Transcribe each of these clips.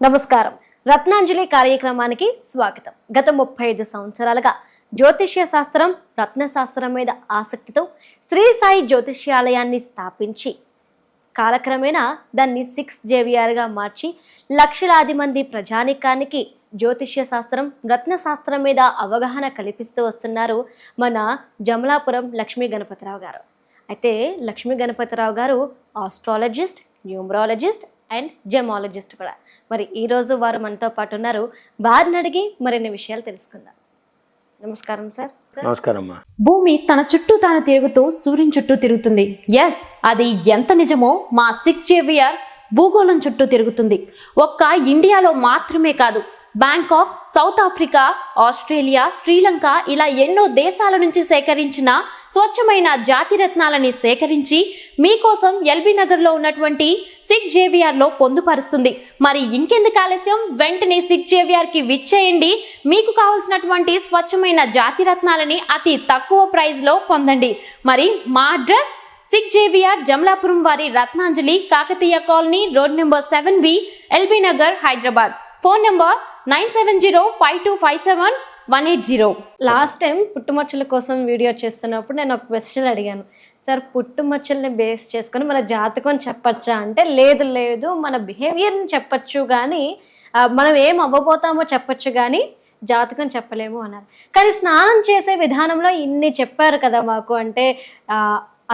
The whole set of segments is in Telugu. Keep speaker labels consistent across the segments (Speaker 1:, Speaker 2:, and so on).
Speaker 1: నమస్కారం. రత్నాంజలి కార్యక్రమానికి స్వాగతం. గత 35 సంవత్సరాలుగా జ్యోతిష్య శాస్త్రం, రత్న శాస్త్రం మీద ఆసక్తితో శ్రీ సాయి జ్యోతిష్యాలయాన్ని స్థాపించి కాలక్రమేణా దాన్ని 6 జేవిఆర్గా మార్చి లక్షలాది మంది ప్రజానికానికి జ్యోతిష్య శాస్త్రం, రత్న శాస్త్రం మీద అవగాహన కల్పిస్తూ వస్తున్నారు మన జమలాపురం లక్ష్మీ గణపతిరావు గారు. అయితే లక్ష్మీ గణపతిరావు గారు ఆస్ట్రాలజిస్ట్, న్యూమరాలజిస్ట్ అండ్ జెమాలజిస్ట్ కూడా. మరి ఈరోజు వారు మనతో పాటు ఉన్నారు. వారిని అడిగి మరిన్ని విషయాలు తెలుసుకుందాం. నమస్కారం సార్.
Speaker 2: నమస్కారం.
Speaker 3: భూమి తన చుట్టూ తాను తిరుగుతూ సూర్యుని చుట్టూ తిరుగుతుంది. ఎస్, అది ఎంత నిజమో మా 6 జేవిఆర్ భూగోళం చుట్టూ తిరుగుతుంది. ఒక్క ఇండియాలో మాత్రమే కాదు, Bangkok, south Africa, Australia, Sri Lanka ఇలా ఎన్నో దేశాల నుంచి సేకరించిన స్వచ్ఛమైన జాతి రత్నాలని సేకరించి మీకోసం ఎల్బీ నగర్లో ఉన్నటువంటి 6 జేవిఆర్లో పొందుపరుస్తుంది. మరి ఇంకెందుకు ఆలస్యం, వెంటనే 6 జేవిఆర్కి విచ్చేయండి. మీకు కావాల్సినటువంటి స్వచ్ఛమైన జాతి రత్నాలని అతి తక్కువ ప్రైస్లో పొందండి. మరి మా అడ్రస్ 6 జేవిఆర్ జమలాపురం వారి Ratnanjali, Kakatiya colony, road number 7B, LB Nagar, Hyderabad. Phone number 9705257180.
Speaker 1: Last time పుట్టుమచ్చల కోసం వీడియో చేస్తున్నప్పుడు నేను ఒక క్వశ్చన్ అడిగాను. సార్, పుట్టుమచ్చల్ని బేస్ చేసుకొని మన జాతకం చెప్పచ్చా అంటే లేదు మన బిహేవియర్ని చెప్పచ్చు కానీ మనం ఏం అవ్వబోతామో చెప్పచ్చు కానీ జాతకం చెప్పలేము అన్నారు. కానీ స్నానం చేసే విధానంలో ఇన్ని చెప్పారు కదా మాకు. అంటే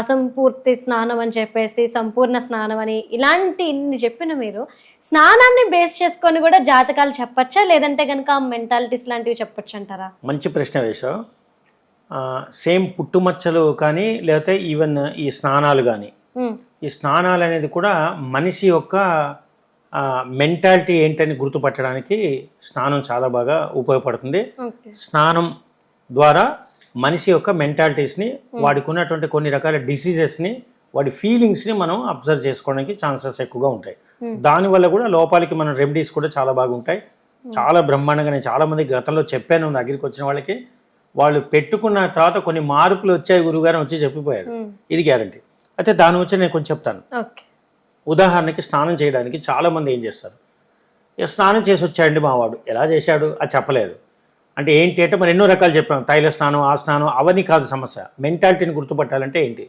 Speaker 1: అసంపూర్తి స్నానం అని చెప్పేసి సంపూర్ణ స్నానం అని ఇలాంటి ఇన్ని చెప్పిన మీరు స్నానాన్ని బేస్ చేసుకొని కూడా జాతకాలు చెప్పచ్చా, లేదంటే కనుక మెంటాలిటీస్ లాంటివి చెప్పచ్చు అంటారా?
Speaker 2: మంచి ప్రశ్న వేశావు. సేమ్ పుట్టుమచ్చలు కానీ లేకపోతే ఈవెన్ ఈ స్నానాలు కానీ, ఈ స్నానాలు అనేది కూడా మనిషి యొక్క మెంటాలిటీ ఏంటని గుర్తుపట్టడానికి స్నానం చాలా బాగా ఉపయోగపడుతుంది. స్నానం ద్వారా మనిషి యొక్క మెంటాలిటీస్ని, వాడికి ఉన్నటువంటి కొన్ని రకాల డిసీజెస్ని, వాడి ఫీలింగ్స్ని మనం అబ్జర్వ్ చేసుకోవడానికి ఛాన్సెస్ ఎక్కువగా ఉంటాయి. దానివల్ల కూడా లోపాలకి మన రెమెడీస్ కూడా చాలా బాగుంటాయి. చాలా బ్రహ్మాండంగా నేను చాలామంది గతంలో చెప్పాను నా దగ్గరికి వచ్చిన వాళ్ళకి. వాళ్ళు పెట్టుకున్న తర్వాత కొన్ని మార్పులు వచ్చాయి గురువుగారు వచ్చి చెప్పిపోయారు. ఇది గ్యారంటీ. అయితే దాని వచ్చి నేను కొంచెం చెప్తాను. ఉదాహరణకి స్నానం చేయడానికి చాలామంది ఏం చేస్తారు, స్నానం చేసి వచ్చాడండి మావాడు, ఎలా చేశాడు అది చెప్పలేదు. అంటే ఏంటి అంటే మనం ఎన్నో రకాలు చెప్పాం, తైల స్నానం, ఆ స్నానం, అవన్నీ కాదు సమస్య. మెంటాలిటీని గుర్తుపట్టాలంటే ఏంటి,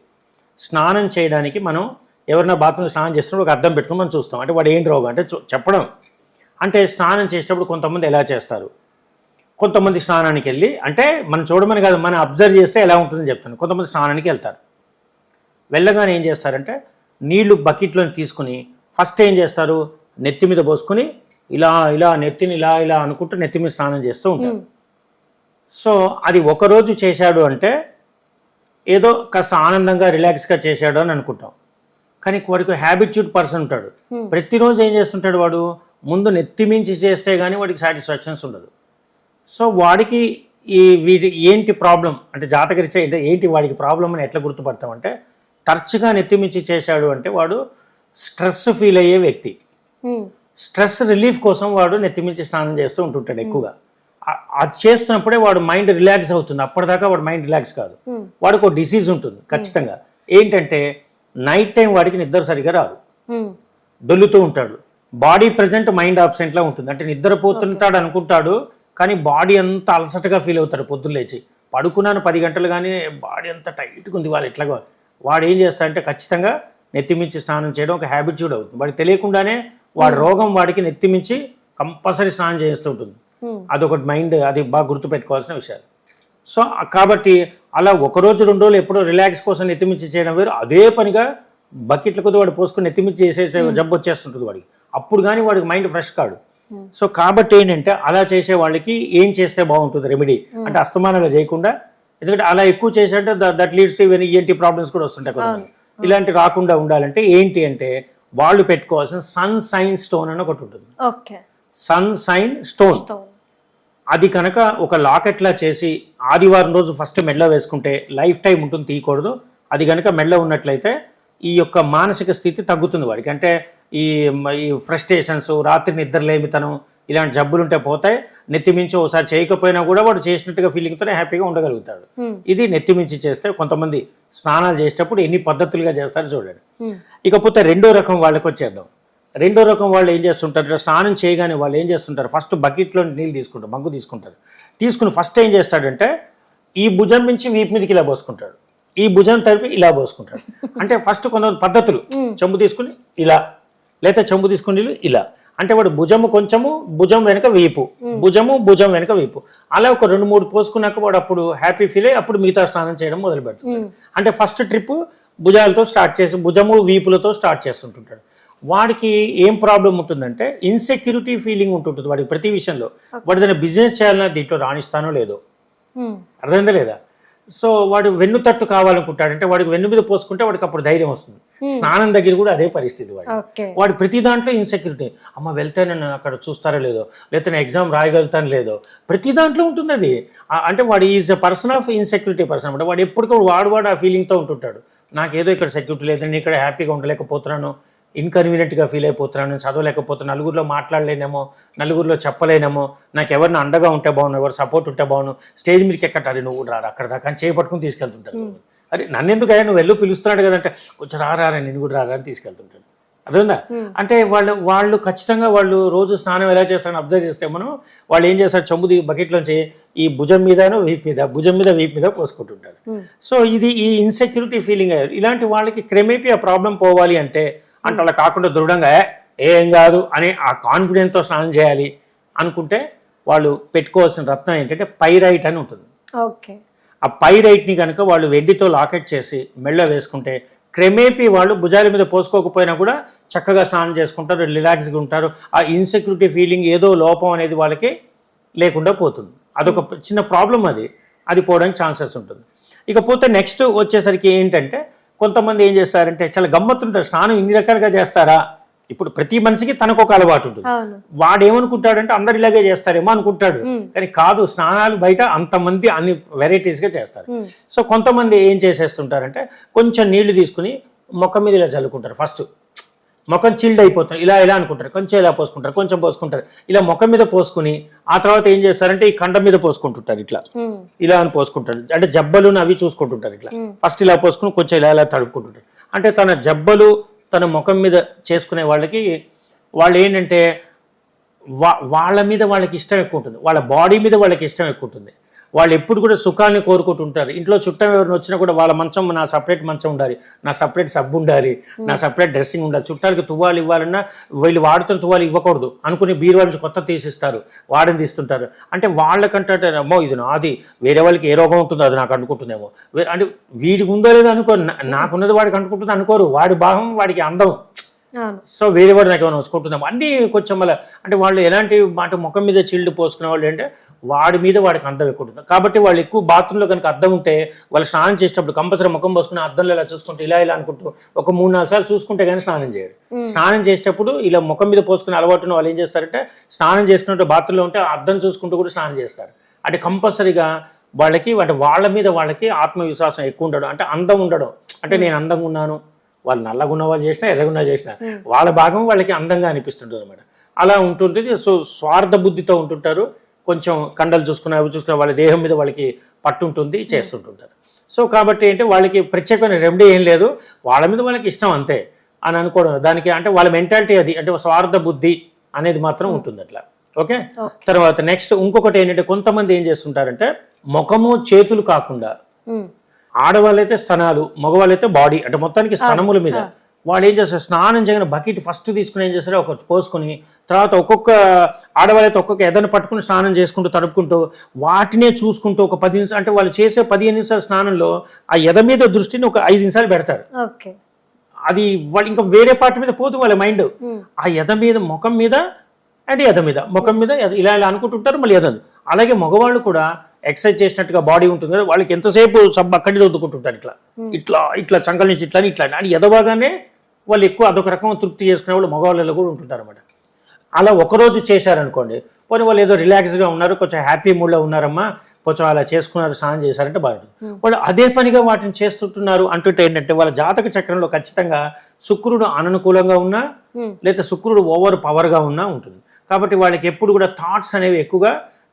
Speaker 2: స్నానం చేయడానికి మనం ఎవరైనా బాత్రూమ్ స్నానం చేస్తున్నప్పుడు ఒక అర్థం పెట్టుకుని మనం చూస్తాం. అంటే వాడు ఏంటి రోగం అంటే చెప్పడం. అంటే స్నానం చేసేటప్పుడు కొంతమంది ఎలా చేస్తారు, కొంతమంది స్నానానికి వెళ్ళి, అంటే మనం చూడమని కాదు, మనం అబ్జర్వ్ చేస్తే ఎలా ఉంటుందని చెప్తాను. కొంతమంది స్నానానికి వెళ్తారు, వెళ్ళగానే ఏం చేస్తారంటే నీళ్లు బకెట్లోని తీసుకుని ఫస్ట్ ఏం చేస్తారు, నెత్తి మీద పోసుకొని ఇలా ఇలా నెత్తిని ఇలా ఇలా అనుకుంటూ నెత్తి మీద స్నానం చేస్తూ ఉంటారు. సో అది ఒకరోజు చేశాడు అంటే ఏదో కాస్త ఆనందంగా రిలాక్స్గా చేశాడు అని అనుకుంటాం. కానీ వాడికి హ్యాబిట్యూడ్ పర్సన్ ఉంటాడు, ప్రతిరోజు ఏం చేస్తుంటాడు, వాడు ముందు నెత్తి మించి చేస్తే కానీ వాడికి సాటిస్ఫాక్షన్స్ ఉండదు. సో వాడికి వీటి ఏంటి ప్రాబ్లం అంటే జాతకరీత్యా ఏంటి వాడికి ప్రాబ్లం అని ఎట్లా గుర్తుపడతామంటే, తరచుగా నెత్తి మించి చేశాడు అంటే వాడు స్ట్రెస్ ఫీల్ అయ్యే వ్యక్తి. స్ట్రెస్ రిలీఫ్ కోసం వాడు నెత్తి మించి స్నానం చేస్తూ ఉంటుంటాడు ఎక్కువగా. అది చేస్తున్నప్పుడే వాడు మైండ్ రిలాక్స్ అవుతుంది. అప్పటిదాకా వాడు మైండ్ రిలాక్స్ కాదు. వాడికి ఒక డిసీజ్ ఉంటుంది ఖచ్చితంగా. ఏంటంటే నైట్ టైం వాడికి నిద్ర సరిగా రాదు, దొల్లుతూ ఉంటాడు. బాడీ ప్రజెంట్, మైండ్ ఆబ్సెంట్లా ఉంటుంది. అంటే నిద్రపోతుంటాడు అనుకుంటాడు కానీ బాడీ అంతా అలసటగా ఫీల్ అవుతాడు. పొద్దున్న లేచి పడుకున్నాను 10 గంటలు కానీ బాడీ అంతా టైట్గా ఉంది వాళ్ళు ఎట్లాగో. వాడు ఏం చేస్తాడంటే ఖచ్చితంగా నెత్తిమించి స్నానం చేయడం ఒక హ్యాబిట్యూడ్ అవుతుంది. వాడికి తెలియకుండానే వాడి రోగం వాడికి నెత్తిమించి కంపల్సరీ స్నానం చేస్తూ ఉంటుంది. అదొకటి మైండ్, అది బాగా గుర్తుపెట్టుకోవాల్సిన విషయాలు. సో కాబట్టి అలా ఒకరోజు 2 రోజులు ఎప్పుడో రిలాక్స్ కోసం నెత్తిమించి చేయడం వేరు. అదే పనిగా బకెట్ల కొద్ది వాడు పోసుకొని నెత్తిమించి చేసే జబ్బు వచ్చేస్తుంటుంది వాడికి. అప్పుడు కానీ వాడికి మైండ్ ఫ్రెష్ కాడు. సో కాబట్టి ఏంటంటే అలా చేసే వాళ్ళకి ఏం చేస్తే బాగుంటుంది రెమెడీ అంటే అస్తమానంగా చేయకుండా, ఎందుకంటే అలా ఎక్కువ చేసేంటే that leads to ENT problems కూడా వస్తుంటాయి కదా. ఇలాంటి రాకుండా ఉండాలంటే ఏంటి అంటే వాళ్ళు పెట్టుకోవాల్సిన సన్ సైన్ స్టోన్ అని ఒకటి ఉంటుంది. సన్ సైన్ స్టోన్ అది కనుక ఒక లాకెట్లా చేసి ఆదివారం రోజు ఫస్ట్ మెడలో వేసుకుంటే లైఫ్ టైం ఉంటుంది, తీయకూడదు. అది కనుక మెడలో ఉన్నట్లయితే ఈ యొక్క మానసిక స్థితి తగ్గుతుంది వాడికి. అంటే ఈ ఫ్రస్ట్రేషన్స్, రాత్రి నిద్రలేమితనం, ఇలాంటి జబ్బులు ఉంటే పోతాయి. నెత్తిమించి ఒకసారి చేయకపోయినా కూడా వాడు చేసినట్టుగా ఫీలింగ్తోనే హ్యాపీగా ఉండగలుగుతాడు. ఇది నెత్తిమించి చేస్తే. కొంతమంది స్నానాలు చేసేటప్పుడు ఎన్ని పద్ధతులుగా చేస్తారో చూడండి. ఇకపోతే రెండో రకం వాళ్ళకి వచ్చేద్దాం. రెండో రకం వాళ్ళు ఏం చేస్తుంటారు, స్నానం చేయగానే వాళ్ళు ఏం చేస్తుంటారు, ఫస్ట్ బకెట్లో నీళ్ళు తీసుకుంటారు, మగ్గు తీసుకుంటారు. తీసుకుని ఫస్ట్ ఏం చేస్తాడంటే ఈ భుజం నుంచి వీపు మీదకి ఇలా పోసుకుంటాడు, ఈ భుజం తడిపి ఇలా పోసుకుంటాడు. అంటే ఫస్ట్ కొంత పద్ధతులు, చెంబు తీసుకుని ఇలా, లేదా చెంబు తీసుకుని ఇలా, అంటే వాడు భుజము కొంచెము, భుజం వెనక వీపు, భుజం వెనక వీపు, అలా ఒక 2-3 పోసుకున్నాక వాడు అప్పుడు హ్యాపీ ఫీల్ అయ్యి అప్పుడు మిగతా స్నానం చేయడం మొదలు పెడుతుంది. అంటే ఫస్ట్ ట్రిప్ భుజాలతో స్టార్ట్ చేసి భుజము వీపులతో స్టార్ట్ చేస్తుంటుంటాడు. వాడికి ఏం ప్రాబ్లం ఉంటుందంటే ఇన్సెక్యూరిటీ ఫీలింగ్ ఉంటుంటుంది వాడికి ప్రతి విషయంలో. వాడు ఏదైనా బిజినెస్ చేయాలన్నా దీంట్లో రాణిస్తానో లేదో, అర్థమైందా లేదా? సో వాడు వెన్ను తట్టు కావాలనుకుంటాడు, అంటే వాడికి వెన్ను మీద పోసుకుంటే వాడికి అప్పుడు ధైర్యం వస్తుంది. స్నానం దగ్గర కూడా అదే పరిస్థితి వాడు ప్రతి దాంట్లో ఇన్సెక్యూరిటీ. అమ్మ వెళ్తే నన్ను అక్కడ చూస్తారో లేదో, లేకపోతే నేను ఎగ్జామ్ రాయగలుగుతాను లేదో, ప్రతి దాంట్లో ఉంటుంది అది. అంటే వాడు is a person of insecurity person అనమాట. వాడు ఎప్పటికీ వాడు ఆ ఫీలింగ్తో ఉంటుంటాడు, నాకేదో ఇక్కడ సెక్యూరిటీ లేదు, నేను ఇక్కడ హ్యాపీగా ఉండలేకపోతున్నాను, ఇన్కన్వీనియంట్గా ఫీల్ అయిపోతున్నాను, నేను చదవలేకపోతున్నాను, నలుగురిలో మాట్లాడలేనేమో, నలుగురిలో చెప్పలేనేమో, నాకు ఎవరిని అండగా ఉంటే బాగును, ఎవరు సపోర్ట్ ఉంటే బాగును, స్టేజ్ మీదకి ఎక్కటారు, నువ్వు రారు అక్కడ దాకా అని చేపట్టుకుని తీసుకెళ్తుంటారు. అరే నన్ను ఎందుకు అయ్యా, నువ్వు వెళ్ళు పిలుస్తున్నాడు కదంటే కొంచెం రారా నేను కూడా రారా అని తీసుకెళ్తుంటాడు. అర్థందా? అంటే వాళ్ళు ఖచ్చితంగా వాళ్ళు రోజు స్నానం ఎలా చేస్తారని అబ్జర్వ్ చేస్తే మనం వాళ్ళు ఏం చేస్తారు, చెంబు బకెట్లోంచి ఈ భుజం మీద వీపు మీద పోసుకుంటుంటారు. సో ఇది ఈ ఇన్సెక్యూరిటీ ఫీలింగ్ అయ్యారు. ఇలాంటి వాళ్ళకి క్రమేపీ ఆ ప్రాబ్లం పోవాలి అంటే అలా కాకుండా దృఢంగా ఏం కాదు అనే ఆ కాన్ఫిడెన్స్తో స్నానం చేయాలి అనుకుంటే వాళ్ళు పెట్టుకోవాల్సిన రత్నం ఏంటంటే పైరైట్ అని ఉంటుంది.
Speaker 1: ఓకే,
Speaker 2: ఆ పైరైట్ని కనుక వాళ్ళు వెండితో లాకెట్ చేసి మెళ్ళ వేసుకుంటే క్రమేపీ వాళ్ళు భుజాల మీద పోసుకోకపోయినా కూడా చక్కగా స్నానం చేసుకుంటారు, రిలాక్స్గా ఉంటారు. ఆ ఇన్సెక్యూరిటీ ఫీలింగ్ ఏదో లోపం అనేది వాళ్ళకి లేకుండా పోతుంది. అదొక చిన్న ప్రాబ్లం, అది పోవడానికి ఛాన్సెస్ ఉంటుంది. ఇకపోతే నెక్స్ట్ వచ్చేసరికి ఏంటంటే కొంతమంది ఏం చేస్తారంటే చాలా గమ్మత్తుంటారు, స్నానం ఇన్ని రకాలుగా చేస్తారా? ఇప్పుడు ప్రతి మనిషికి తనకు ఒక అలవాటు ఉంటుంది. వాడు ఏమనుకుంటాడంటే అందరు ఇలాగే చేస్తారేమో అనుకుంటాడు, కానీ కాదు, స్నానాలు బయట అంతమంది అన్ని వెరైటీస్గా చేస్తారు. సో కొంతమంది ఏం చేసేస్తుంటారంటే కొంచెం నీళ్లు తీసుకుని ముఖం మీద ఇలా చల్లుకుంటారు. ఫస్ట్ ముఖం చిల్డ్ అయిపోతుంది, ఇలా అనుకుంటారు, కొంచెం ఇలా పోసుకుంటారు, కొంచెం పోసుకుంటారు, ఇలా ముఖం మీద పోసుకుని ఆ తర్వాత ఏం చేస్తారంటే ఈ కండ మీద పోసుకుంటుంటారు, ఇలా అని పోసుకుంటారు. అంటే జబ్బలు అవి చూసుకుంటుంటారు. ఇట్లా ఫస్ట్ ఇలా పోసుకుని కొంచెం ఇలా తడుపుకుంటుంటారు. అంటే తన జబ్బలు తన ముఖం మీద చేసుకునే వాళ్ళకి వాళ్ళు ఏంటంటే వాళ్ళ మీద వాళ్ళకి ఇష్టం ఎక్కువ ఉంటుంది, వాళ్ళ బాడీ మీద వాళ్ళకి ఇష్టం ఎక్కువ ఉంటుంది. వాళ్ళు ఎప్పుడు కూడా సుఖాన్ని కోరుకుంటుంటారు. ఇంట్లో చుట్టం ఎవరిని వచ్చినా కూడా వాళ్ళ మంచం, నా సపరేట్ మంచం ఉండాలి, నా సపరేట్ సబ్బు ఉండాలి, నా సపరేట్ డ్రెస్సింగ్ ఉండాలి. చుట్టాలకి తువ్వాలి ఇవ్వాలన్నా వీళ్ళు వాడుతున్న తువ్వాలి ఇవ్వకూడదు అనుకుని బీరువా నుంచి కొత్త తీసిస్తారు, వాడని తీస్తుంటారు. అంటే వాళ్ళకంటే అమ్మో ఇది నాది, వేరే వాళ్ళకి ఏ రోగం ఉంటుందో అది నాకు అనుకుంటుందేమో, అంటే వీడికి ఉందో లేదో అనుకో, నాకున్నది వాడికి అనుకుంటుంది అనుకోరు. వాడి భాగం వాడికి అందం, సో వేరే వాడు నాకు ఏమైనా వచ్చుకుంటున్నాము అన్నీ కొంచెం మళ్ళీ. అంటే వాళ్ళు ఎలాంటి మాట ముఖం మీద చిల్డ్ పోసుకునే వాళ్ళు అంటే వాడి మీద వాడికి అందం ఎక్కువ ఉంటుంది. కాబట్టి వాళ్ళు ఎక్కువ బాత్రూంలో కనుక అద్దం ఉంటే వాళ్ళు స్నానం చేసేటప్పుడు కంపల్సరీ ముఖం పోసుకుని అద్దంలో ఇలా చూసుకుంటే ఇలా అనుకుంటూ ఒక 3-4 సార్లు చూసుకుంటే కానీ స్నానం చేయరు. స్నానం చేసేటప్పుడు ఇలా ముఖం మీద పోసుకునే అలవాటున వాళ్ళు ఏం చేస్తారంటే స్నానం చేసుకుంటే బాత్రూంలో ఉంటే అద్దం చూసుకుంటూ కూడా స్నానం చేస్తారు. అంటే కంపల్సరీగా వాళ్ళకి వాళ్ళ మీద వాళ్ళకి ఆత్మవిశ్వాసం ఎక్కువ ఉండడం, అంటే అందం ఉండడం. అంటే నేను అందంగా ఉన్నాను, వాళ్ళు నల్లగున్న వాళ్ళు చేసినా ఎర్రగున్న చేసినా వాళ్ళ భాగం వాళ్ళకి అందంగా అనిపిస్తుంటుంది అనమాట. అలా ఉంటుంది. సో స్వార్థ బుద్ధితో ఉంటుంటారు, కొంచెం కండలు చూసుకున్న అవి చూసుకున్న వాళ్ళ దేహం మీద వాళ్ళకి పట్టుంటుంది, చేస్తుంటుంటారు. సో కాబట్టి అంటే వాళ్ళకి ప్రత్యేకమైన రెమెడీ ఏం లేదు, వాళ్ళ మీద వాళ్ళకి ఇష్టం అంతే అని అనుకోవడం. దానికి అంటే వాళ్ళ మెంటాలిటీ అది, అంటే స్వార్థ బుద్ధి అనేది మాత్రం ఉంటుంది అట్లా. ఓకే, తర్వాత నెక్స్ట్ ఇంకొకటి ఏంటంటే కొంతమంది ఏం చేస్తుంటారంటే ముఖము చేతులు కాకుండా ఆడవాళ్ళైతే స్తనాలు, మగవాళ్ళైతే బాడీ, అంటే మొత్తానికి స్తనముల మీద వాళ్ళు ఏం చేస్తారు, స్నానం చేయగానే బకెట్ ఫస్ట్ తీసుకుని ఏం చేస్తారు ఒక పోసుకొని తర్వాత ఒక్కొక్క ఆడవాళ్ళైతే ఒక్కొక్క ఎదను పట్టుకుని స్నానం చేసుకుంటూ తడుపుకుంటూ వాటినే చూసుకుంటూ ఒక 10 నిమిషాలు, అంటే వాళ్ళు చేసే 15 నిమిషాల స్నానంలో ఆ ఎద మీద దృష్టిని ఒక 5 నిమిషాలు పెడతారు. అది వాళ్ళు ఇంకా వేరే పార్ట్ మీద పోదు వాళ్ళ మైండ్. ఆ ఎద మీద ముఖం మీద అంటే ఎద మీద ముఖం మీద ఇలా అనుకుంటుంటారు మళ్ళీ ఎదదు. అలాగే మగవాళ్ళు కూడా ఎక్సర్సైజ్ చేసినట్టుగా బాడీ ఉంటుంది కదా, వాళ్ళకి ఎంతసేపు సబ్బు అక్కడి వద్దుకుంటుంటారు, ఇట్లా చంకల నుంచి ఇట్లా అని ఎదవగానే వాళ్ళు ఎక్కువ అదొక రకం తృప్తి చేసుకునే వాళ్ళు మగవాళ్ళలో కూడా ఉంటుంటారు అనమాట. అలా ఒకరోజు చేశారనుకోండి, పోనీ వాళ్ళు ఏదో రిలాక్స్గా ఉన్నారు, కొంచెం హ్యాపీ మూడ్లో ఉన్నారమ్మా, కొంచెం అలా చేసుకున్నారు, స్నానం చేశారంటే బాగుంటుంది. వాళ్ళు అదే పనిగా వాటిని చేస్తుంటున్నారు అంటుంటే ఏంటంటే వాళ్ళ జాతక చక్రంలో ఖచ్చితంగా శుక్రుడు అననుకూలంగా ఉన్నా లేదా శుక్రుడు ఓవర్ పవర్గా ఉన్నా ఉంటుంది. కాబట్టి వాళ్ళకి ఎప్పుడు కూడా థాట్స్ అనేవి ఎక్కువగా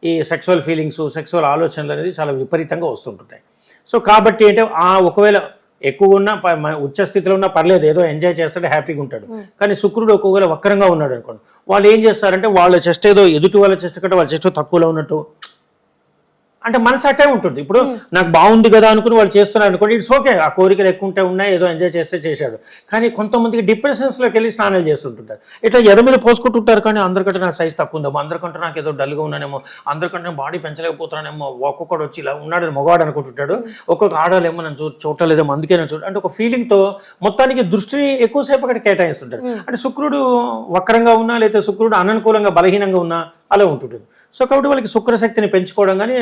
Speaker 2: ఈ సెక్సువల్ ఫీలింగ్స్, సెక్సువల్ ఆలోచనలు అనేది చాలా విపరీతంగా వస్తుంటుంటాయి. సో కాబట్టి అంటే ఒకవేళ ఎక్కువగా ఉన్నా ఉచ్చ స్థితిలో ఉన్నా పర్లేదు, ఏదో ఎంజాయ్ చేస్తాడు, హ్యాపీగా ఉంటాడు. కానీ శుక్రుడు ఒక్కొక్కవేళ వక్రంగా ఉన్నాడు అనుకోండి, వాళ్ళు ఏం చేస్తారంటే వాళ్ళ చెస్ట్ ఏదో ఎదుటి వాళ్ళ చెస్ట్ కంటే వాళ్ళ చెస్ట్ తక్కువలో ఉన్నట్టు, అంటే మనసు అట్టే ఉంటుంది. ఇప్పుడు నాకు బాగుంది కదా అనుకుని వాళ్ళు చేస్తున్నారు అనుకోండి, ఇట్స్ ఓకే, ఆ కోరికలు ఎక్కువ ఉంటే ఉన్నాయి, ఏదో ఎంజాయ్ చేస్తే చేశాడు. కానీ కొంతమందికి డిప్రెషన్స్లోకి వెళ్ళి స్నానాలు చేస్తుంటుంటారు, ఇట్లా ఎద మీద పోసుకుంటుంటారు. కానీ అందరికంటే నాకు సైజ్ తక్కువ ఉందేమో, అందరికంటే నాకు ఏదో డల్గా ఉన్నానేమో, అందరికంటే బాడీ పెంచలేకపోతున్నానేమో, ఒక్కొక్కడు వచ్చి ఇలా ఉన్నాడని మగవాడు అనుకుంటుంటాడు, ఒక్కొక్క ఆడాలేమో నన్ను చూడలేదేమో అందుకే నేను అంటే ఒక ఫీలింగ్తో మొత్తానికి దృష్టిని ఎక్కువసేపు అక్కడ కేటాయిస్తుంటారు. అంటే శుక్రుడు వక్రంగా ఉన్నా లేదా శుక్రుడు అననుకూలంగా బలహీనంగా ఉన్నా అలా ఉంటుంటుంది. సో కాబట్టి వాళ్ళకి శుక్రశక్తిని పెంచుకోవడం కానీ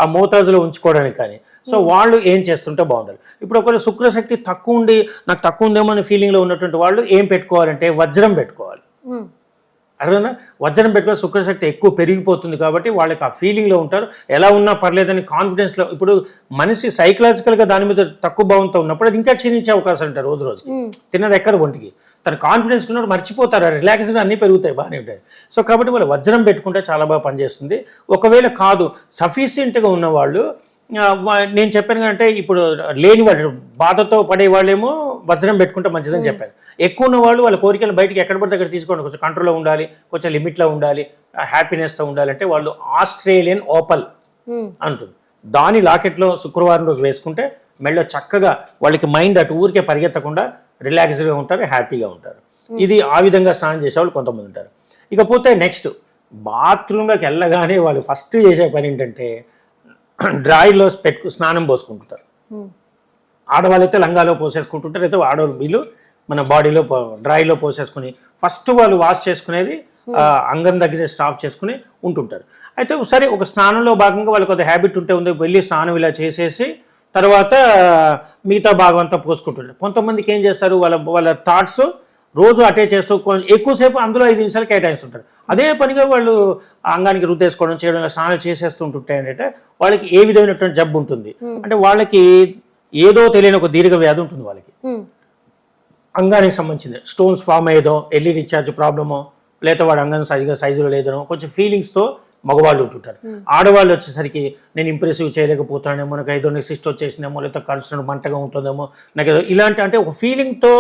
Speaker 2: ఆ మోతాజులో ఉంచుకోవడానికి కానీ సో వాళ్ళు ఏం చేస్తుంటే బాగుండాలి. ఇప్పుడు ఒకవేళ శుక్రశక్తి తక్కువ ఉండి నాకు తక్కువ ఉందేమో అనే ఫీలింగ్లో ఉన్నటువంటి వాళ్ళు ఏం పెట్టుకోవాలంటే వజ్రం పెట్టుకోవాలి. అర్థమైనా? వజ్రం పెట్టుకుని శుక్రశక్తి ఎక్కువ పెరిగిపోతుంది కాబట్టి వాళ్ళకి ఆ ఫీలింగ్లో ఉంటారు, ఎలా ఉన్నా పర్లేదని కాన్ఫిడెన్స్లో. ఇప్పుడు మనిషి సైకలాజికల్గా దాని మీద తక్కువ భావంతో ఉన్నప్పుడు అది ఇంకా క్షీణించే అవకాశం ఉంటారు, రోజు రోజుకి తిన్నది ఎక్కదు ఒంటికి, తన కాన్ఫిడెన్స్ ఉన్నప్పుడు మర్చిపోతారు, రిలాక్స్గా అన్నీ పెరుగుతాయి, బాగానే ఉంటాయి. సో కాబట్టి వాళ్ళు వజ్రం పెట్టుకుంటే చాలా బాగా పనిచేస్తుంది. ఒకవేళ కాదు సఫిషియెంట్గా ఉన్నవాళ్ళు, నేను చెప్పాను అంటే ఇప్పుడు లేని వాళ్ళు బాధతో పడే వాళ్ళేమో వజ్రం పెట్టుకుంటే మంచిదని చెప్పాను. ఎక్కువ ఉన్న వాళ్ళు వాళ్ళ కోరికలు బయటికి ఎక్కడ పడితే అక్కడ తీసుకోండి, కొంచెం కంట్రోల్లో ఉండాలి, కొంచెం లిమిట్లో ఉండాలి, హ్యాపీనెస్తో ఉండాలంటే వాళ్ళు ఆస్ట్రేలియన్ ఓపల్ అంటుంది, దాని లాకెట్లో శుక్రవారం రోజు వేసుకుంటే మెళ్ళో చక్కగా వాళ్ళకి మైండ్ అటు ఊరికే పరిగెత్తకుండా రిలాక్స్డ్గా ఉంటారు, హ్యాపీగా ఉంటారు. ఇది ఆ విధంగా స్నానం చేసేవాళ్ళు కొంతమంది ఉంటారు. ఇకపోతే నెక్స్ట్ బాత్రూంలోకి వెళ్ళగానే వాళ్ళు ఫస్ట్ చేసే పని ఏంటంటే డ్రాయిలో స్నానం పోసుకుంటుంటారు. ఆడవాళ్ళైతే లంగాలో పోసేసుకుంటుంటారు, అయితే ఆడవాళ్ళు వీళ్ళు మన బాడీలో డ్రాయిలో పోసేసుకుని ఫస్ట్ వాళ్ళు వాష్ చేసుకునేది అంగం దగ్గర స్టాఫ్ చేసుకుని ఉంటుంటారు. అయితే సరే ఒక స్నానంలో భాగంగా వాళ్ళకి ఒక హ్యాబిట్ ఉంటే ఉంది, వెళ్ళి స్నానం ఇలా చేసేసి తర్వాత మిగతా భాగం అంతా పోసుకుంటుంటారు. కొంతమందికి ఏం చేస్తారు, వాళ్ళ థాట్స్ రోజు అటే చేస్తూ ఎక్కువసేపు అందులో 5 నిమిషాలు కేటాయిస్తుంటారు. అదే పనిగా వాళ్ళు అంగానికి రుద్దేసుకోవడం చేయడం స్నానాలు చేసేస్తుంటుంటే ఏంటంటే వాళ్ళకి ఏ విధమైనటువంటి జబ్బు ఉంటుంది అంటే వాళ్ళకి ఏదో తెలియని ఒక దీర్ఘ వ్యాధి ఉంటుంది వాళ్ళకి, అంగానికి సంబంధించింది స్టోన్స్ ఫామ్ అయ్యేదో, ఎల్ఈ డిశ్చార్జ్ ప్రాబ్లమో, లేదా వాడు అంగం సైజులో లేదనో కొంచెం ఫీలింగ్స్తో మగవాళ్ళు ఉంటుంటారు. ఆడవాళ్ళు వచ్చేసరికి నేను ఇంప్రెసివ్ చేయలేకపోతున్నానేమో, నాకు ఏదో సిస్ట్ వచ్చేసిందేమో, లేదా కలుస్తున్న మంటగా ఉంటుందేమో, నాకు ఏదో ఇలాంటి అంటే ఒక ఫీలింగ్తో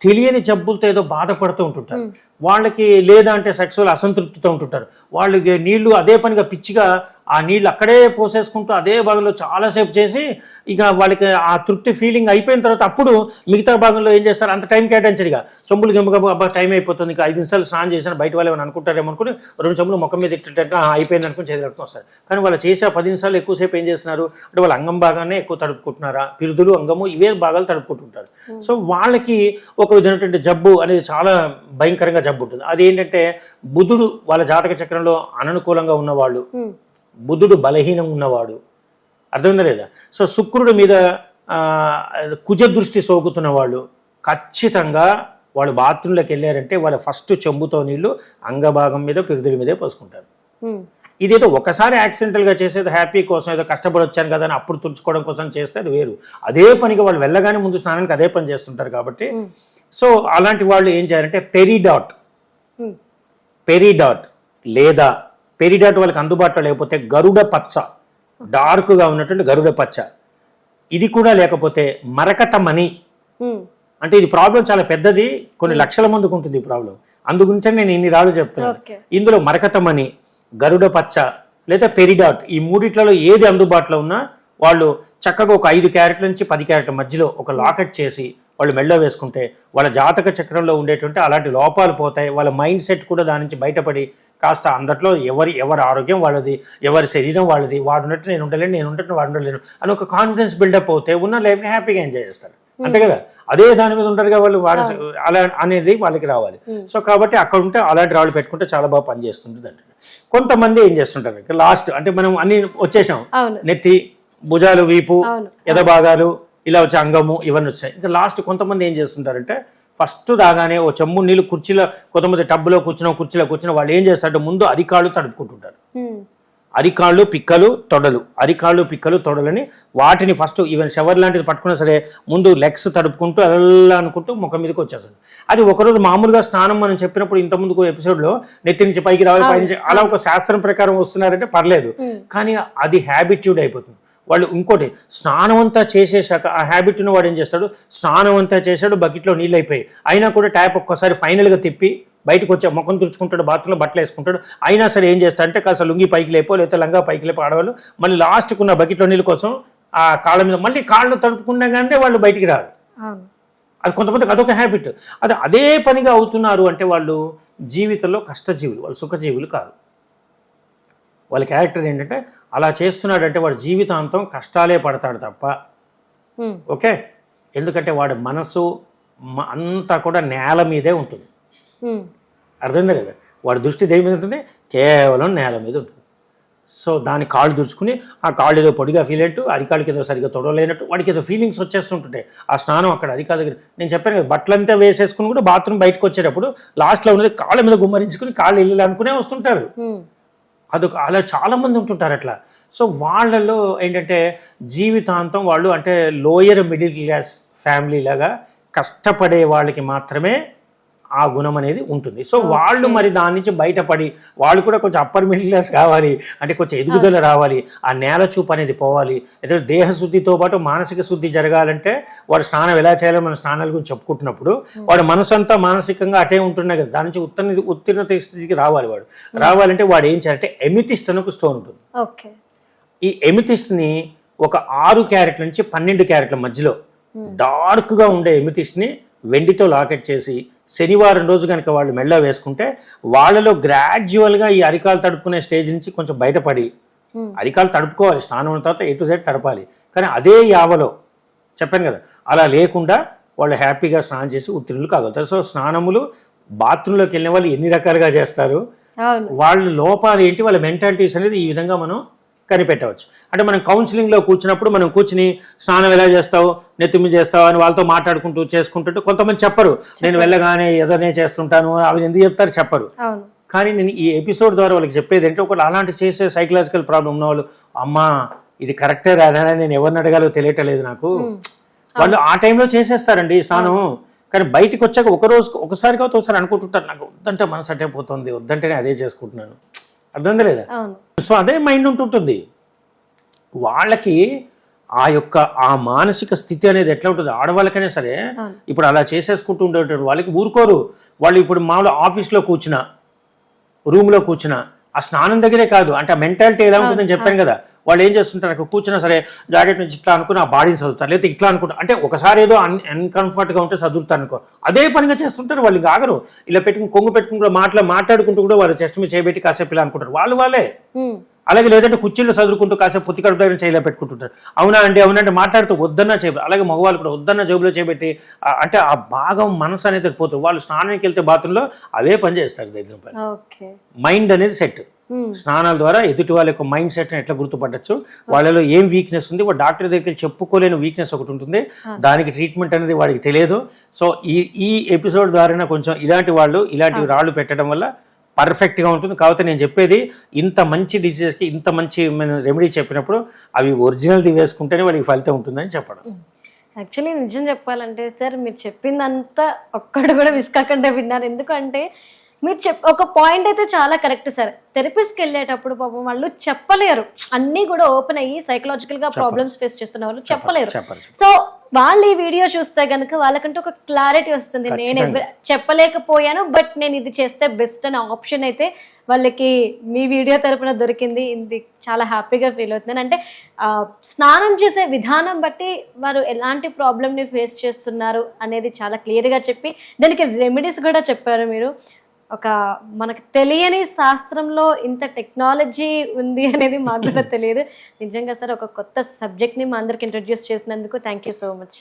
Speaker 2: తెలియని జబ్బులతో ఏదో బాధపడుతూ ఉంటుంటారు. వాళ్ళకి లేదా అంటే సెక్సువల్ అసంతృప్తితో ఉంటుంటారు. వాళ్ళకి నీళ్లు అదే పనిగా పిచ్చిగా ఆ నీళ్ళు అక్కడే పోసేసుకుంటూ అదే భాగంలో చాలాసేపు చేసి ఇక వాళ్ళకి ఆ తృప్తి ఫీలింగ్ అయిపోయిన తర్వాత అప్పుడు మిగతా భాగంలో ఏం చేస్తారు, అంత టైం కేటాయించరుగా చెంబులు గెంబుగా అబ్బా టైం అయిపోతుంది, ఇంకా 5 నిమిషాలు స్నానం చేశాను, బయట వాళ్ళు ఏమైనా అనుకుంటారేమో అనుకుని 2 చెంబులు ముఖం మీద ఇట్టగా అయిపోయింది అనుకుని చేతి కట్టుకుని వస్తారు. కానీ వాళ్ళు చేసే 10 నిమిషాలు ఎక్కువసేపు ఏం చేస్తున్నారు అంటే వాళ్ళ అంగం భాగాన్ని ఎక్కువ తడుపుకుంటున్నారా, పిరుదులు అంగము ఇవే భాగాలు తడుపుకుంటుంటారు. సో వాళ్ళకి ఒక విధమైనటువంటి జబ్బు అనేది చాలా భయంకరంగా జబ్బు ఉంటుంది. అది ఏంటంటే బుధుడు వాళ్ళ జాతక చక్రంలో అననుకూలంగా ఉన్నవాళ్ళు, బుధుడు బలహీనం ఉన్నవాడు, అర్థమైందా లేదా? సో శుక్రుడి మీద కుజ దృష్టి సోకుతున్న వాళ్ళు ఖచ్చితంగా వాళ్ళు బాత్రూంలోకి వెళ్ళారంటే వాళ్ళ ఫస్ట్ చెంబుతో నీళ్లు అంగభాగం మీద పిరుదుల మీదే పోసుకుంటారు. ఇదేదో ఒకసారి యాక్సిడెంటల్గా చేసేది హ్యాపీ కోసం ఏదో కష్టపడి వచ్చాను కదా అని అప్పుడు తుడుచుకోవడం కోసం చేస్తే అది వేరు. అదే పనిగా వాళ్ళు వెళ్ళగానే ముందు స్నానానికి అదే పని చేస్తుంటారు కాబట్టి సో అలాంటి వాళ్ళు ఏం చేయాలంటే పెరిడాట్ లేదా పెరిడాట్ వాళ్ళకి అందుబాటులో లేకపోతే గరుడ పచ్చ, డార్క్గా ఉన్నటువంటి గరుడ పచ్చ, ఇది కూడా లేకపోతే మరకత మణి, అంటే ఇది ప్రాబ్లం చాలా పెద్దది, కొన్ని లక్షల మందికి ఉంటుంది ఈ ప్రాబ్లం, అందుగురించి నేను ఇన్ని రాళ్ళు చెప్తున్నాను. ఇందులో మరకత మణి, గరుడ పచ్చ లేదా పెరిడాట్ ఈ మూడిట్లలో ఏది అందుబాటులో ఉన్నా వాళ్ళు చక్కగా ఒక 5 క్యారెట్ల నుంచి 10 క్యారెట్ల మధ్యలో ఒక లాకెట్ చేసి వాళ్ళు మెళ్ళో వేసుకుంటే వాళ్ళ జాతక చక్రంలో ఉండేటువంటి అలాంటి లోపాలు పోతాయి. వాళ్ళ మైండ్ సెట్ కూడా దాని నుంచి బయటపడి కాస్త అందట్లో ఎవరి ఆరోగ్యం వాళ్ళది, ఎవరి శరీరం వాళ్ళది, వాడు ఉన్నట్టు నేను ఉండలేను, నేను ఉన్నట్టు వాడు ఉండలేను అని ఒక కాన్ఫిడెన్స్ బిల్డప్ అవుతే ఉన్న లైఫ్ హ్యాపీగా ఎంజాయ్ చేస్తారు, అంతే కదా. అదే దాని మీద ఉంటారుగా వాళ్ళు, అలా అనేది వాళ్ళకి రావాలి. సో కాబట్టి అక్కడ ఉంటే అలాంటి రాళ్ళు పెట్టుకుంటే చాలా బాగా పనిచేస్తుంటుంది అంటే. కొంతమంది ఏం చేస్తుంటారు లాస్ట్ అంటే మనం అన్ని వచ్చేసాం, నెత్తి, భుజాలు, వీపు, ఎదభాగాలు ఇలా వచ్చే అంగము ఇవన్నీ వచ్చాయి. ఇంకా లాస్ట్ కొంతమంది ఏం చేస్తుంటారంటే ఫస్ట్ రాగానే ఓ చెమ్ము నీళ్ళు కుర్చీలో, కొంతమంది టబ్బులో కుర్చీలో కూర్చున్న వాళ్ళు ఏం చేస్తారంటే ముందు అరికాళ్ళు తడుపుకుంటుంటారు. అరికాళ్ళు, పిక్కలు, తొడలు, అరికాళ్ళు, పిక్కలు, తొడలని వాటిని ఫస్ట్ ఈవెన్ షవర్ లాంటిది పట్టుకున్నా సరే ముందు లెగ్స్ తడుపుకుంటూ అలా అనుకుంటూ ముఖం మీదకి వచ్చేస్తుంది. అది ఒకరోజు మామూలుగా స్నానం మనం చెప్పినప్పుడు ఇంతకుముందు ఎపిసోడ్లో నెత్తి నుంచి పైకి రావాలి, పైనుంచి అలా ఒక శాస్త్రం ప్రకారం వస్తున్నారంటే పర్లేదు. కానీ అది హ్యాబిట్యూడ్ అయిపోతుంది. వాళ్ళు ఇంకోటి స్నానం అంతా చేసేసాక ఆ హ్యాబిట్ ఉన్న వాడు ఏం చేస్తాడు, స్నానం అంతా చేశాడు, బకెట్లో నీళ్ళు అయిపోయి అయినా కూడా ట్యాప్ ఒక్కసారి ఫైనల్గా తిప్పి బయటకు వచ్చి ముఖం తుడుచుకుంటాడు, బాత్రూంలో బట్టలు వేసుకుంటాడు. అయినా సరే ఏం చేస్తాడంటే కాస్త లుంగి పైకి లేపో లేకపోతే లంగా పైకి లేపో ఆడవాళ్ళు మళ్ళీ లాస్ట్కి ఉన్న బకెట్లో నీళ్ళ కోసం ఆ కాళ్ళ మీద మళ్ళీ కాళ్ళు తడుపుకుండగానే వాళ్ళు బయటికి రారు. అది కొంతమందికి అదొక హ్యాబిట్. అదే పనిగా అవుతున్నారు అంటే వాళ్ళు జీవితంలో కష్టజీవులు, వాళ్ళు సుఖజీవులు కాదు. వాళ్ళ క్యారెక్టర్ ఏంటంటే అలా చేస్తున్నాడంటే వాడు జీవితాంతం కష్టాలే పడతాడు తప్ప. ఓకే, ఎందుకంటే వాడి మనసు అంతా కూడా నేల మీదే ఉంటుంది. అర్థమైందా కదా? వాడి దృష్టి దేని మీద ఉంటుంది? కేవలం నేల మీద ఉంటుంది. సో దాని కాళ్ళు దుడుచుకుని ఆ కాళ్ళు ఏదో పొడిగా ఫీల్ అయినట్టు, అరికాళ్ళకి ఏదో సరిగ్గా తొడలేనట్టు వాడికి ఏదో ఫీలింగ్స్ వచ్చేస్తుంటుంటాయి. ఆ స్నానం అక్కడ అరికాళ్ళ దగ్గర నేను చెప్పాను కదా, బట్టలంతా వేసేసుకుని కూడా బాత్రూమ్ బయటకు వచ్చేటప్పుడు లాస్ట్లో ఉన్నది కాళ్ళ మీద గుమ్మరించుకుని కాళ్ళు ఇల్లు అనుకునే వస్తుంటారు. అదొక అలా చాలామంది ఉంటుంటారు అట్లా. సో వాళ్ళలో ఏంటంటే జీవితాంతం వాళ్ళు అంటే లోయర్ మిడిల్ క్లాస్ ఫ్యామిలీ లాగా కష్టపడే వాళ్ళకి మాత్రమే ఆ గుణం అనేది ఉంటుంది. సో వాళ్ళు మరి దాని నుంచి బయటపడి వాళ్ళు కూడా కొంచెం అప్పర్ మిడిల్ క్లాస్ కావాలి అంటే కొంచెం ఎదుగుదల రావాలి, ఆ నేల చూపు అనేది పోవాలి. ఏదో దేహ శుద్ధితో పాటు మానసిక శుద్ధి జరగాలంటే వాడు స్నానం ఎలా చేయాలో మన స్నానాల గురించి చెప్పుకుంటున్నప్పుడు వాడు మనసు అంతా మానసికంగా అటే ఉంటున్నాయి కదా, దాని నుంచి ఉత్తీర్ణత స్థితికి రావాలి. వాడు రావాలంటే వాడు ఏం చేయాలంటే ఎమితిస్ట్ అని ఒక స్టోన్ ఉంటుంది. ఈ ఎమితిస్ట్ని ఒక 6 క్యారెట్ల నుంచి 12 క్యారెట్ల మధ్యలో డార్క్గా ఉండే ఎమితిస్ట్ని వెండితో లాకెట్ చేసి శనివారం రోజు కనుక వాళ్ళు మెళ్ళ వేసుకుంటే వాళ్ళలో గ్రాడ్యువల్గా ఈ అరికాలు తడుపుకునే స్టేజ్ నుంచి కొంచెం బయటపడి, అరికాలు తడుపుకోవాలి స్నానం తర్వాత A to Z తడపాలి, కానీ అదే యావలో చెప్పాను కదా అలా లేకుండా వాళ్ళు హ్యాపీగా స్నానం చేసి ఉత్తీర్ణులు కాగలుగుతారు. సో స్నానములు బాత్రూంలోకి వెళ్ళిన వాళ్ళు ఎన్ని రకాలుగా చేస్తారు, వాళ్ళ లోపాలు ఏంటి, వాళ్ళ మెంటాలిటీస్ అనేది ఈ విధంగా మనం కనిపెట్టవచ్చు. అంటే మనం కౌన్సిలింగ్లో కూర్చున్నప్పుడు మనం కూర్చుని స్నానం ఎలా చేస్తావు, నెత్తిమి చేస్తావు అని వాళ్ళతో మాట్లాడుకుంటూ చేసుకుంటుంటే కొంతమంది చెప్పరు, నేను వెళ్ళగానే ఏదోనే చేస్తుంటాను, అవి ఎందుకు చెప్తారు చెప్పరు. కానీ నేను ఈ ఎపిసోడ్ ద్వారా వాళ్ళకి చెప్పేది ఏంటంటే ఒకళ్ళు అలాంటి చేసే సైకలాజికల్ ప్రాబ్లం ఉన్న వాళ్ళు, అమ్మా ఇది కరెక్టే రాదా, నేను ఎవరిని అడగాలో తెలియటలేదు నాకు, వాళ్ళు ఆ టైంలో చేసేస్తారండి స్నానం. కానీ బయటకు వచ్చాక ఒకసారి కావచ్చు ఒకసారి అనుకుంటుంటారు, నాకు వద్దంటే మనసు అట్టే పోతుంది, వద్దంటేనే అదే చేసుకుంటున్నాను. అర్థం లేదా? సో అదే మైండ్ ఉంటుంటుంది వాళ్ళకి. ఆ మానసిక స్థితి అనేది ఎట్లా ఉంటుంది ఆడవాళ్ళకైనా సరే. ఇప్పుడు అలా చేసేసుకుంటూ ఉండేటప్పుడు వాళ్ళకి ఊరుకోరు. వాళ్ళు ఇప్పుడు మామూలు ఆఫీస్లో కూర్చున్నా, రూమ్లో కూర్చున్నా, ఆ స్నానం దగ్గరే కాదు అంటే ఆ మెంటాలిటీ ఎలా ఉంటుందని చెప్పాను కదా, వాళ్ళు ఏం చేస్తుంటారు అక్కడ కూర్చున్నా సరే జాకెట్ నుంచి ఇట్లా అనుకుని ఆ బాడీని చదువుతారు, లేకపోతే ఇట్లా అనుకుంటారు. అంటే ఒకసారి ఏదో అన్కంఫర్ట్గా ఉంటే చదువుతారు అనుకో, అదే పనిగా చేస్తుంటారు. వాళ్ళు ఆగరు, ఇలా పెట్టుకుని కొంగు పెట్టుకుని కూడా మాట్లాడుకుంటూ కూడా వాళ్ళు చెస్ట్ మీద చేయబెట్టి కాసేపు ఇలా అనుకుంటారు వాళ్ళే. అలాగే లేదంటే కుర్చీలో చదువుకుంటూ కాసేపు పుత్తి కడుపు దగ్గర చేయలే పెట్టుకుంటుంటారు. అవునంటే మాట్లాడుతూ వద్దన్నా చేయబెట్టి, అలాగే మగవాళ్ళు కూడా వద్దన్న జేబులో చేయబెట్టి, అంటే ఆ భాగం మనసు అనేది పోతుంది. వాళ్ళు స్నానానికి వెళ్తే బాత్రూంలో అవే పని చేస్తారు దగ్గర పని. మైండ్ అనేది సెట్. స్నానాల ద్వారా ఎదుటి వాళ్ళ యొక్క మైండ్ సెట్ని ఎట్లా గుర్తుపట్టచ్చు, వాళ్ళలో ఏం వీక్నెస్ ఉంది, వాడు డాక్టర్ దగ్గరికి చెప్పుకోలేని వీక్నెస్ ఒకటి ఉంటుంది, దానికి ట్రీట్మెంట్ అనేది వాడికి తెలియదు. సో ఈ ఎపిసోడ్ ద్వారా కొంచెం ఇలాంటి రాళ్ళు పెట్టడం వల్ల పర్ఫెక్ట్గా ఉంటుంది. కాబట్టి నేను చెప్పేది ఇంత మంచి డిసీజెస్కి ఇంత మంచి రెమెడీ చెప్పినప్పుడు అవి ఒరిజినల్ది వేసుకుంటేనే వాడికి ఫలితం ఉంటుందని చెప్పడం.
Speaker 1: యాక్చువల్లీ నిజం చెప్పాలంటే సార్ మీరు చెప్పిందంతా ఒక్కడు కూడా విసుకాకుండా విన్నారు. ఎందుకంటే మీరు ఒక పాయింట్ అయితే చాలా కరెక్ట్ సార్. థెరపిస్ట్కి వెళ్ళేటప్పుడు పాపం వాళ్ళు చెప్పలేరు, అన్నీ కూడా ఓపెన్ అయ్యి సైకలాజికల్గా ప్రాబ్లమ్స్ ఫేస్ చేస్తున్న వాళ్ళు చెప్పలేరు. సో వాళ్ళు ఈ వీడియో చూస్తే కనుక వాళ్ళకంటే ఒక క్లారిటీ వస్తుంది, నేను చెప్పలేకపోయాను బట్ నేను ఇది చేస్తే బెస్ట్ అనే ఆప్షన్ అయితే వాళ్ళకి మీ వీడియో తరపున దొరికింది. ఇది చాలా హ్యాపీగా ఫీల్ అవుతున్నాను. అంటే స్నానం చేసే విధానం బట్టి వారు ఎలాంటి ప్రాబ్లమ్ని ఫేస్ చేస్తున్నారు అనేది చాలా క్లియర్గా చెప్పి దానికి రెమెడీస్ కూడా చెప్పారు మీరు. మనకు తెలియని శాస్త్రంలో ఇంత టెక్నాలజీ ఉంది అనేది మాకు కూడా తెలియదు. నిజంగా సార్ ఒక కొత్త సబ్జెక్ట్ని మా అందరికి ఇంట్రడ్యూస్ చేసినందుకు thank you so much.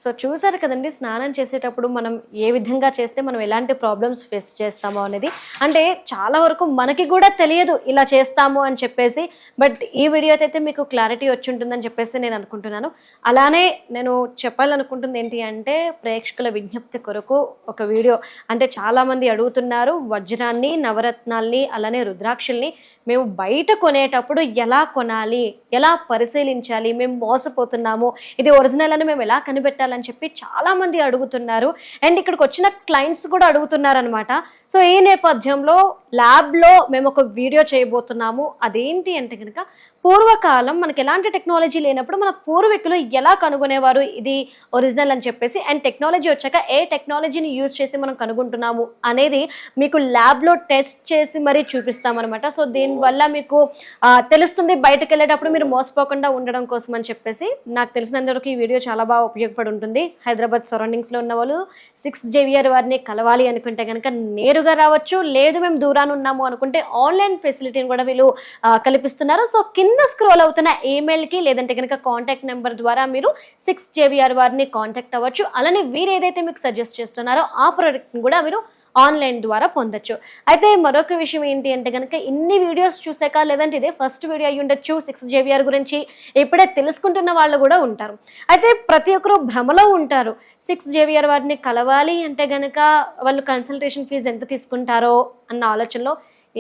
Speaker 1: So చూసారు కదండి, స్నానం చేసేటప్పుడు మనం ఏ విధంగా చేస్తే మనం ఎలాంటి ప్రాబ్లమ్స్ ఫేస్ చేస్తామో అనేది. అంటే చాలా వరకు మనకి కూడా తెలియదు ఇలా చేస్తాము అని చెప్పేసి, బట్ ఈ వీడియో అయితే మీకు క్లారిటీ వచ్చి ఉంటుందని చెప్పేసి నేను అనుకుంటున్నాను. అలానే నేను చెప్పాలనుకుంటుంది ఏంటి అంటే ప్రేక్షకుల విజ్ఞప్తి కొరకు ఒక వీడియో, అంటే చాలామంది అడుగుతున్నారు వజ్రాన్ని, నవరత్నాల్ని, అలానే రుద్రాక్షల్ని మేము బయట కొనేటప్పుడు ఎలా కొనాలి, ఎలా పరిశీలించాలి, మేము మోసపోతున్నాము, ఇది ఒరిజినల్ అని మేము ఎలా కనిపెట్టాలి చేయాలని చెప్పి చాలా మంది అడుగుతున్నారు. అండ్ ఇక్కడికి వచ్చిన క్లయింట్స్ కూడా అడుగుతున్నారు అనమాట. సో ఈ నేపథ్యంలో ల్యాబ్లో మేము ఒక వీడియో చేయబోతున్నాము. అదేంటి అంటే కనుక, పూర్వకాలం మనకి ఎలాంటి టెక్నాలజీ లేనప్పుడు మన పూర్వీకులు ఎలా కనుగొనేవారు ఇది ఒరిజినల్ అని చెప్పేసి, అండ్ టెక్నాలజీ వచ్చాక ఏ టెక్నాలజీని యూజ్ చేసి మనం కనుగొంటున్నాము అనేది మీకు ల్యాబ్లో టెస్ట్ చేసి మరీ చూపిస్తామన్నమాట. సో దీనివల్ల మీకు తెలుస్తుంది, బయటకు వెళ్ళేటప్పుడు మీరు మోసపోకుండా ఉండడం కోసం అని చెప్పేసి. నాకు తెలిసినందుకు ఈ వీడియో చాలా బాగా ఉపయోగపడి ఉంటుంది. హైదరాబాద్ సరౌండింగ్స్లో ఉన్న వాళ్ళు 6 JVR వారిని కలవాలి అనుకుంటే కనుక నేరుగా రావచ్చు, లేదు మేము దూరాన్ని ఉన్నాము అనుకుంటే ఆన్లైన్ ఫెసిలిటీని కూడా వీళ్ళు కల్పిస్తున్నారు. సో కింద స్క్రోల్ అవుతున్న ఈమెయిల్కి లేదంటే కనుక కాంటాక్ట్ నెంబర్ ద్వారా మీరు 6 JVR వారిని కాంటాక్ట్ అవ్వచ్చు. అలానే వీరు ఏదైతే మీకు సజెస్ట్ చేస్తున్నారో ఆ ప్రోడక్ట్ని కూడా మీరు ఆన్లైన్ ద్వారా పొందొచ్చు. అయితే మరొక విషయం ఏంటి అంటే కనుక, ఇన్ని వీడియోస్ చూసాక లేదంటే ఇదే ఫస్ట్ వీడియో అయ్యి ఉండొచ్చు 6 JVR గురించి ఇప్పుడే తెలుసుకుంటున్న వాళ్ళు కూడా ఉంటారు. అయితే ప్రతి ఒక్కరు భ్రమలో ఉంటారు. 6 JVR వారిని కలవాలి అంటే కనుక వాళ్ళు కన్సల్టేషన్ ఫీజు ఎంత తీసుకుంటారో అన్న ఆలోచనలో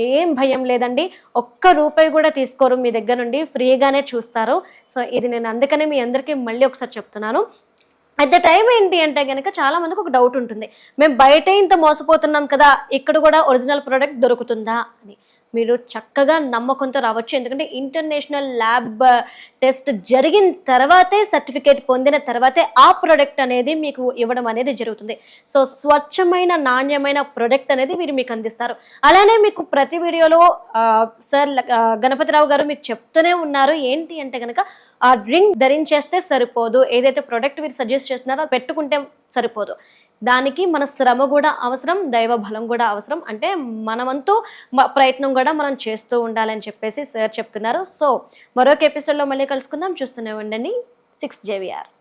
Speaker 1: ఏం భయం లేదండి. ₹1 కూడా తీసుకోరు మీ దగ్గర నుండి, ఫ్రీగానే చూస్తారు. సో ఇది నేను అందుకనే మీ అందరికీ మళ్ళీ ఒకసారి చెప్తున్నాను. అట్ ద టైం ఏంటి అంటే కనుక చాలా మందికి ఒక డౌట్ ఉంటుంది, మేము బయటే ఇంత మోసపోతున్నాం కదా, ఇక్కడ కూడా ఒరిజినల్ ప్రోడక్ట్ దొరుకుతుందా అని. మీరు చక్కగా నమ్మకంతో రావచ్చు. ఎందుకంటే ఇంటర్నేషనల్ ల్యాబ్ టెస్ట్ జరిగిన తర్వాతే, సర్టిఫికేట్ పొందిన తర్వాతే ఆ ప్రోడక్ట్ అనేది మీకు ఇవ్వడం అనేది జరుగుతుంది. సో స్వచ్ఛమైన నాణ్యమైన ప్రోడక్ట్ అనేది వీరు మీకు అందిస్తారు. అలానే మీకు ప్రతి వీడియోలో సార్ గణపతిరావు గారు మీకు చెప్తూనే ఉన్నారు ఏంటి అంటే కనుక, ఆ రింగ్ ధరించేస్తే సరిపోదు, ఏదైతే ప్రోడక్ట్ వీరు సజెస్ట్ చేస్తున్నారో పెట్టుకుంటే సరిపోదు, దానికి మన శ్రమ కూడా అవసరం, దైవ బలం కూడా అవసరం. అంటే మనమంతూ ప్రయత్నం కూడా మనం చేస్తూ ఉండాలని చెప్పేసి సార్ చెప్తున్నారు. సో మరొక ఎపిసోడ్లో మళ్ళీ కలుసుకుందాం. చూస్తూనే ఉండండి 6 JVR.